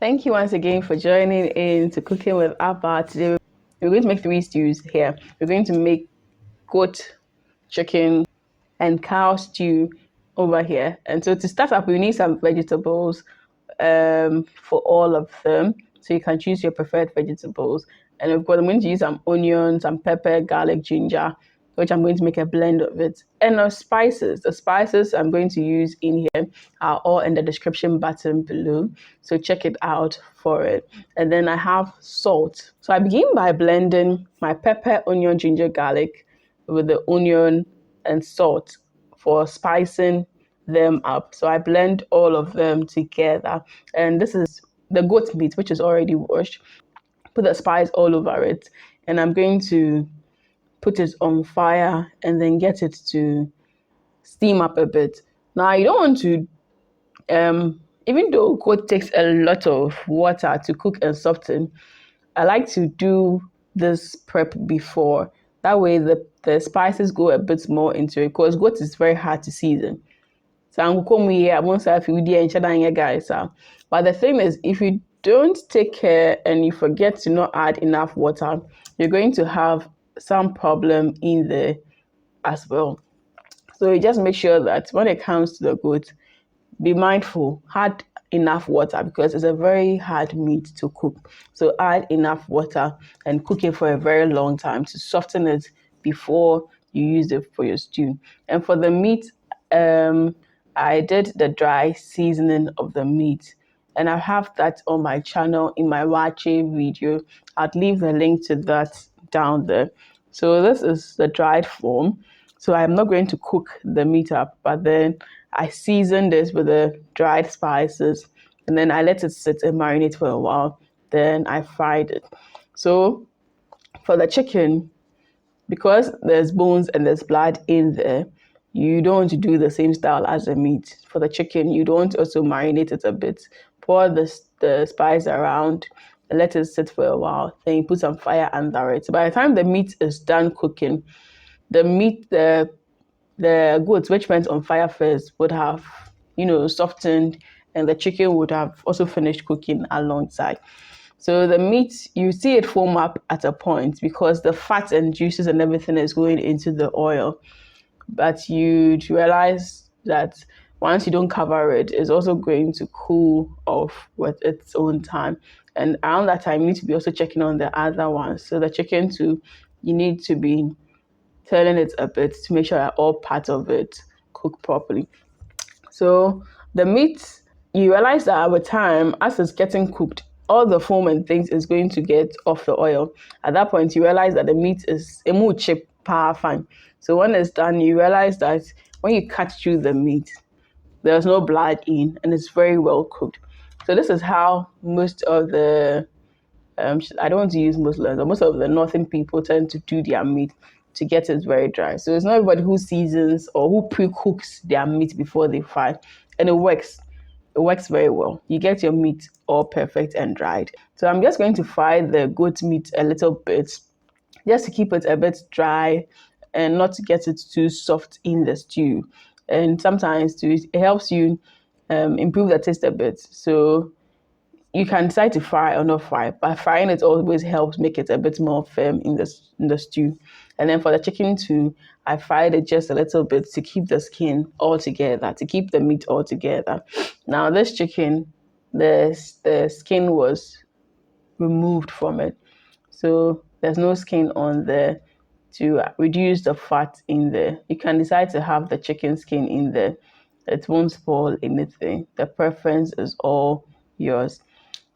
Thank you once again for joining in to Cooking with Abba. Today we're going to make 3 stews here. We're going to make goat, chicken, and cow stew over here. And so to start up, we need some vegetables for all of them. So you can choose your preferred vegetables. And I'm going to use some onions, some pepper, garlic, ginger, which I'm going to make a blend of it. And the spices I'm going to use in here are all in the description button below. So check it out for it. And then I have salt. So I begin by blending my pepper, onion, ginger, garlic with the onion and salt for spicing them up. So I blend all of them together. And this is the goat meat, which is already washed. Put the spice all over it. And I'm going to put it on fire and then get it to steam up a bit. Now you don't want to, even though goat takes a lot of water to cook and soften, I like to do this prep before. That way the spices go a bit more into it because goat is very hard to season. So I'm come here, I won't say if you did guys. But the thing is, if you don't take care and you forget to not add enough water, you're going to have some problem in there as well. So you just make sure that when it comes to the goat, be mindful, add enough water because it's a very hard meat to cook. So add enough water and cook it for a very long time to soften it before you use it for your stew. And for the meat, I did the dry seasoning of the meat. And I have that on my channel in my wache video. I'll leave the link to that down there. So this is the dried form. So I'm not going to cook the meat up, but then I season this with the dried spices and then I let it sit and marinate for a while. Then I fried it. So for the chicken, because there's bones and there's blood in there, you don't want to do the same style as the meat. For the chicken, you don't also marinate it a bit. Pour the spice around and let it sit for a while. Then you put some fire under it. So by the time the meat is done cooking, the goat, which went on fire first, would have, softened, and the chicken would have also finished cooking alongside. So the meat, you see it foam up at a point because the fat and juices and everything is going into the oil. But you'd realize that once you don't cover it, it's also going to cool off with its own time. And around that time, you need to be also checking on the other ones. So the chicken too, you need to be turning it a bit to make sure that all parts of it cook properly. So the meat, you realize that over time, as it's getting cooked, all the foam and things is going to get off the oil. At that point, you realize that the meat is a more chip power fine. So when it's done, you realize that when you cut through the meat, there's no blood in and it's very well cooked. So this is how most of the, I don't want to use Muslims, but most of the northern people tend to do their meat to get it very dry. So it's not everybody who seasons or who pre-cooks their meat before they fry. And it works. It works very well. You get your meat all perfect and dried. So I'm just going to fry the goat meat a little bit just to keep it a bit dry and not to get it too soft in the stew. And sometimes too, it helps you improve the taste a bit. So you can decide to fry or not fry, but frying it always helps make it a bit more firm in the stew. And then for the chicken too, I fried it just a little bit to keep the skin all together, to keep the meat all together. Now this chicken, the skin was removed from it. So there's no skin on there to reduce the fat in there. You can decide to have the chicken skin in there. It won't spoil anything. The preference is all yours.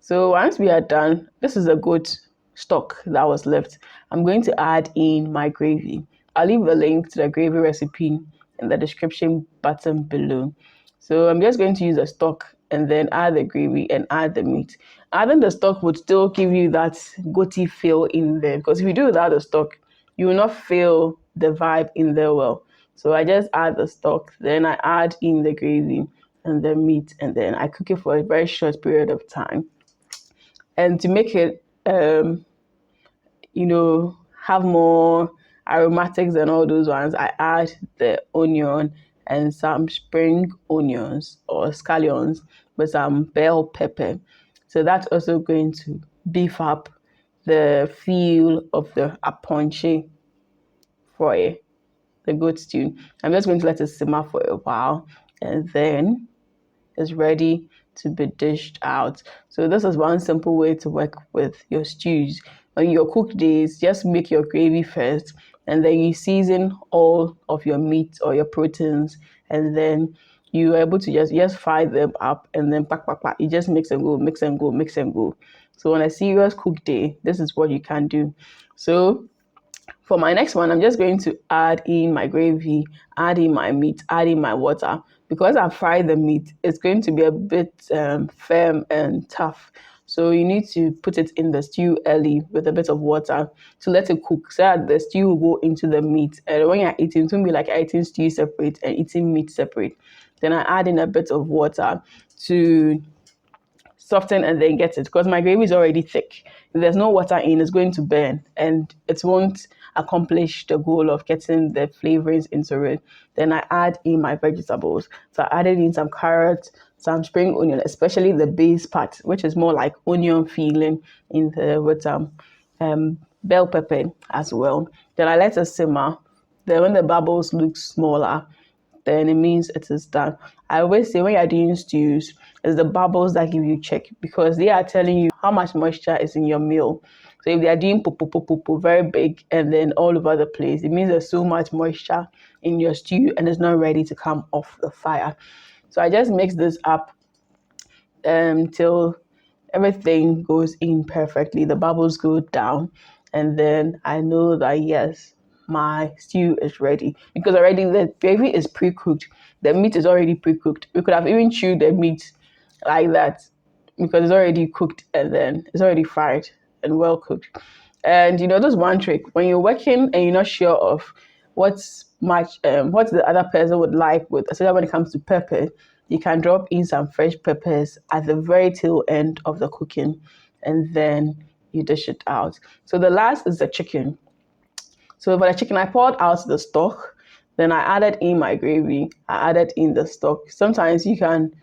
So once we are done, this is a goat stock that was left. I'm going to add in my gravy. I'll leave a link to the gravy recipe in the description button below. So I'm just going to use the stock and then add the gravy and add the meat. Adding the stock would still give you that goaty feel in there, because if you do without the stock, you will not feel the vibe in there well. So I just add the stock, then I add in the gravy and the meat, and then I cook it for a very short period of time. And to make it, have more aromatics and all those ones, I add the onion and some spring onions or scallions with some bell pepper. So that's also going to beef up the feel of the aponche for the goat stew. I'm just going to let it simmer for a while, and then it's ready to be dished out. So this is one simple way to work with your stews. On your cooked days, just make your gravy first, and then you season all of your meat or your proteins, and then you're able to just fry them up, and then you just mix and go, mix and go, mix and go. So on a serious cook day, this is what you can do. So for my next one, I'm just going to add in my gravy, add in my meat, add in my water. Because I fried the meat, it's going to be a bit firm and tough. So you need to put it in the stew early with a bit of water to let it cook so that the stew will go into the meat. And when you're eating, it won't be like eating stew separate and eating meat separate. Then I add in a bit of water to soften and then get it, because my gravy is already thick. If there's no water in, it's going to burn and it won't accomplish the goal of getting the flavorings into it. Then I add in my vegetables. So I added in some carrots, some spring onion, especially the base part, which is more like onion feeling in the with bell pepper as well. Then I let it simmer. Then when the bubbles look smaller, then it means it is done. I always say when you're doing stews, it's the bubbles that give you check, because they are telling you how much moisture is in your meal. So if they are doing very big and then all over the place, it means there's so much moisture in your stew and it's not ready to come off the fire. So I just mix this up till everything goes in perfectly. The bubbles go down, and then I know that yes, my stew is ready, because already the gravy is pre-cooked. The meat is already pre-cooked. We could have even chewed the meat like that because it's already cooked and then it's already fried and well cooked. And there's one trick when you're working and you're not sure of what the other person would like with, especially when it comes to pepper. You can drop in some fresh peppers at the very tail end of the cooking, and then you dish it out. So the last is the chicken. So for the chicken, I poured out the stock, then I added in my gravy, I added in the stock. Sometimes you can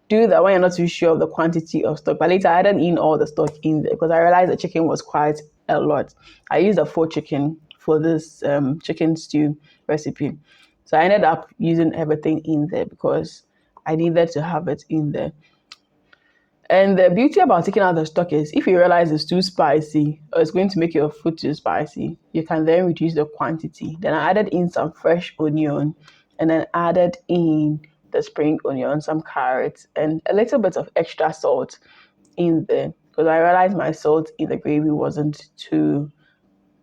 do that when you're not too sure of the quantity of stock, but later I added in all the stock in there because I realized the chicken was quite a lot. I used a 4 chicken for this chicken stew recipe. So I ended up using everything in there because I needed to have it in there. And the beauty about taking out the stock is if you realize it's too spicy or it's going to make your food too spicy, you can then reduce the quantity. Then I added in some fresh onion, and then added in the spring onion, some carrots, and a little bit of extra salt in there because I realized my salt in the gravy wasn't too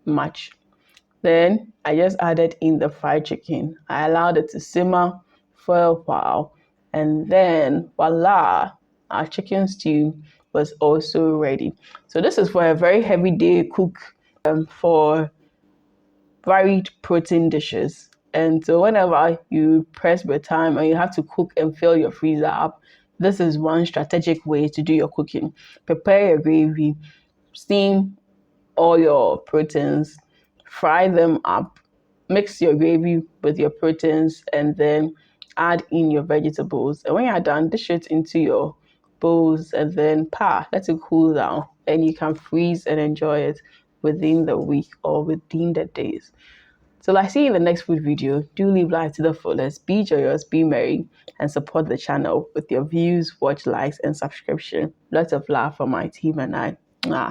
much. Then I just added in the fried chicken. I allowed it to simmer for a while, and then voila, our chicken stew was also ready. So this is for a very heavy day cook for varied protein dishes. And so whenever you press for time and you have to cook and fill your freezer up, this is one strategic way to do your cooking. Prepare your gravy, steam all your proteins, fry them up, mix your gravy with your proteins, and then add in your vegetables. And when you're done, dish it into your bowls and then let it cool down. And you can freeze and enjoy it within the week or within the days. So I see you in the next food video. Do live life to the fullest, be joyous, be merry, and support the channel with your views, watch, likes, and subscription. Lots of love from my team and I. Mwah.